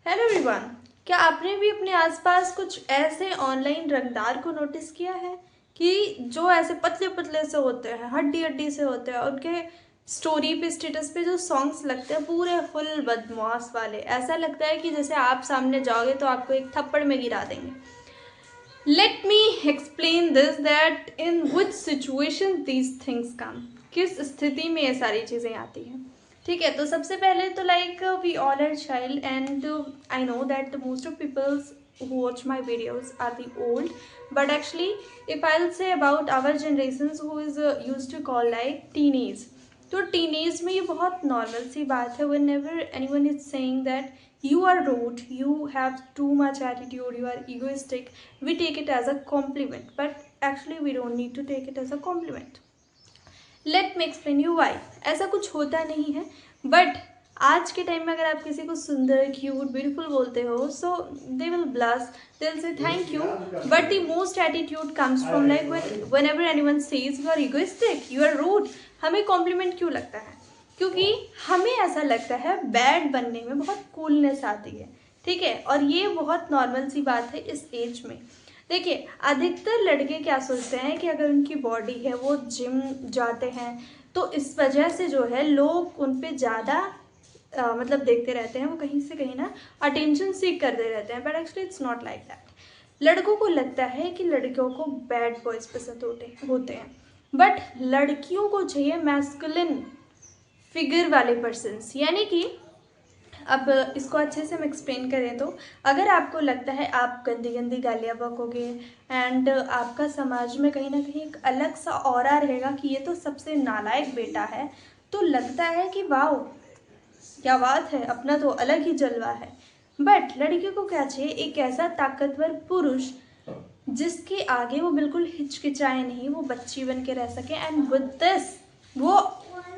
Hello everyone. क्या आपने भी अपने आसपास कुछ ऐसे ऑनलाइन रंगदार को नोटिस किया है कि जो ऐसे पतले पतले से होते हैं, हड्डी हड्डी से होते हैं, उनके स्टोरी पे, स्टेटस पे जो सॉन्ग्स लगते हैं पूरे फुल बदमाश वाले। ऐसा लगता है कि जैसे आप सामने जाओगे तो आपको एक थप्पड़ में गिरा देंगे। Late me explain this that in which situation these things come. किस स्थिति में ये सारी चीज़ें आती हैं। ठीक है, तो सबसे पहले तो like we all are child and I know that most of peoples who watch my videos are the old, but actually if I'll say about our generations who is used to call like teenage, तो teenage में ये बहुत normal सी बात है। One ever any one is saying that you are rude, you have too much attitude, you are egoistic, we take it as a compliment, but actually we don't need to take it as a compliment. Let me explain you why. ऐसा कुछ होता नहीं है, but आज के time में अगर आप किसी को सुंदर, क्यूट, ब्यूटीफुल बोलते हो, so they will blush, they will say thank you, but the most attitude comes from like whenever anyone says you are egoistic, you are rude. हमें कॉम्प्लीमेंट क्यों लगता है? क्योंकि हमें ऐसा लगता है बैड बनने में बहुत कूलनेस आती है। ठीक है, और ये बहुत नॉर्मल सी बात है इस एज में। देखिए, अधिकतर लड़के क्या सोचते हैं कि अगर उनकी बॉडी है, वो जिम जाते हैं, तो इस वजह से जो है लोग उन पे ज़्यादा मतलब देखते रहते हैं, वो कहीं से कहीं ना अटेंशन सीख करते रहते हैं, but actually it's not like that. लड़कों को लगता है कि लड़कियों को बैड बॉयज़ पसंद होते हैं, बट लड़कियों को चाहिए मैस्कुलिन फिगर वाले पर्सन्स। यानी कि अब इसको अच्छे से हम एक्सप्लेन करें तो अगर आपको लगता है आप गंदी गंदी गालियाँ बकोगे एंड आपका समाज में कहीं ना कहीं एक अलग सा ऑरा रहेगा कि ये तो सबसे नालायक बेटा है, तो लगता है कि वाह क्या बात है, अपना तो अलग ही जलवा है। बट लड़कियों को क्या चाहिए? एक ऐसा ताकतवर पुरुष जिसके आगे वो बिल्कुल हिचकिचाए नहीं, वो बच्ची बन के रह सके एंड विद दिस वो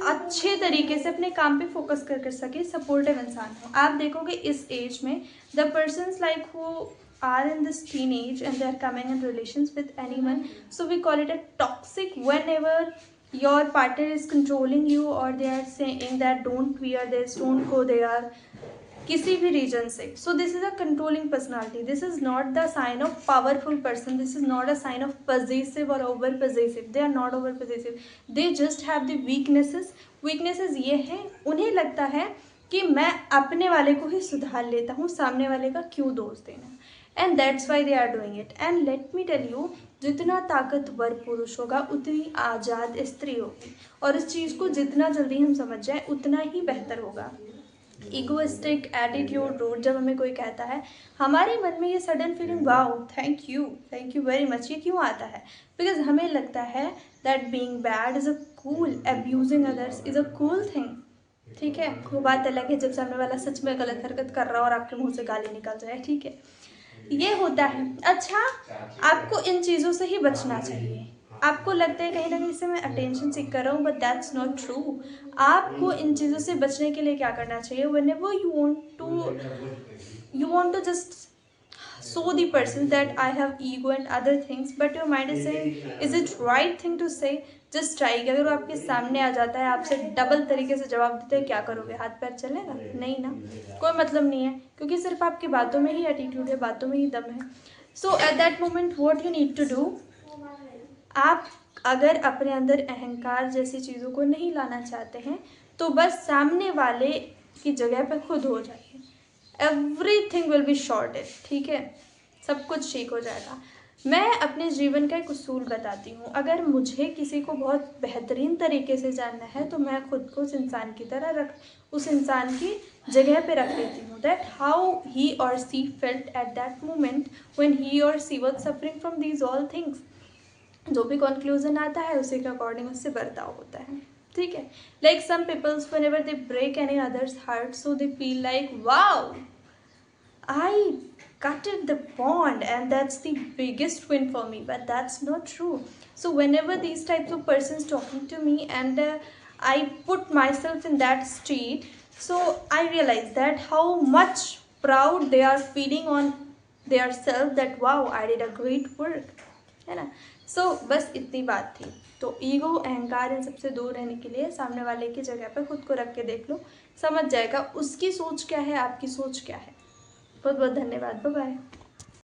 अच्छे तरीके से अपने काम पे फोकस कर सके, सपोर्टिव इंसान हो। आप देखोगे इस एज में the persons like who are in this teen age and they are coming in relations with anyone, so we call it a toxic whenever your partner is controlling you or they are saying that don't wear this, don't go there, किसी भी reason से। So this is a controlling personality, this is not the sign of powerful person, this is not a sign of possessive और over possessive. They are not over possessive, they just have the weaknesses. Weaknesses ये है, उन्हें लगता है कि मैं अपने वाले को ही सुधार लेता हूँ, सामने वाले का क्यों दोष देना, and that's why they are doing it. And let me tell you, जितना ताकतवर पुरुष होगा उतनी आज़ाद स्त्री होगी, और इस चीज़ को जितना जल्दी हम समझ जाए उतना ही बेहतर होगा। इगोइस्टिक एटीट्यूड, रूड, जब हमें कोई कहता है, हमारे मन में ये sudden feeling wow thank you very much, ये क्यों आता है? बिकॉज हमें लगता है that being bad is a cool, abusing others is a cool thing. ठीक है, वो बात अलग है जब सामने वाला सच में गलत हरकत कर रहा हो और आपके मुंह से गाली निकल जाए। ठीक है, ये होता है। अच्छा, आपको इन चीज़ों से ही बचना चाहिए। आपको लगता है कहीं ना कहीं से मैं अटेंशन सीख कर रहा हूँ, बट दैट्स नॉट ट्रू। आपको इन चीज़ों से बचने के लिए क्या करना चाहिए? Whenever you want to just show the person that I have ego and other things, but your mind is saying is it right thing to say? Just try. अगर वो आपके सामने आ जाता है, आपसे डबल तरीके से जवाब देते हैं, क्या करोगे? हाथ पैर चलेगा? नहीं ना, कोई मतलब नहीं है, क्योंकि सिर्फ आपकी बातों में ही एटीट्यूड है, बातों में ही दम है। So at that moment what you need to do, आप अगर अपने अंदर अहंकार जैसी चीज़ों को नहीं लाना चाहते हैं, तो बस सामने वाले की जगह पर खुद हो जाइए। Everything will be shorted. ठीक है, सब कुछ ठीक हो जाएगा। मैं अपने जीवन का एक उसूल बताती हूँ, अगर मुझे किसी को बहुत बेहतरीन तरीके से जानना है तो मैं खुद को उस इंसान की तरह उस इंसान की जगह पे रख लेती हूँ, दैट हाउ ही और she felt at that moment when he और she was suffering from these all things. जो भी कंक्लूजन आता है उसी के अकॉर्डिंग उससे बर्ताव होता है। ठीक है, like some peoples whenever they break any others heart, so they feel like wow I gutted the bond and that's the biggest win for me, but that's not true. So whenever these types of persons talking to me and I put myself in that state, so I realize that how much proud they are feeling on their self, that wow I did a great work, है ना। सो बस इतनी बात थी। तो ego, अहंकार, इन सबसे दूर रहने के लिए सामने वाले की जगह पर खुद को रख के देख लो, समझ जाएगा उसकी सोच क्या है, आपकी सोच क्या है। बहुत बहुत धन्यवाद, बाय बाय।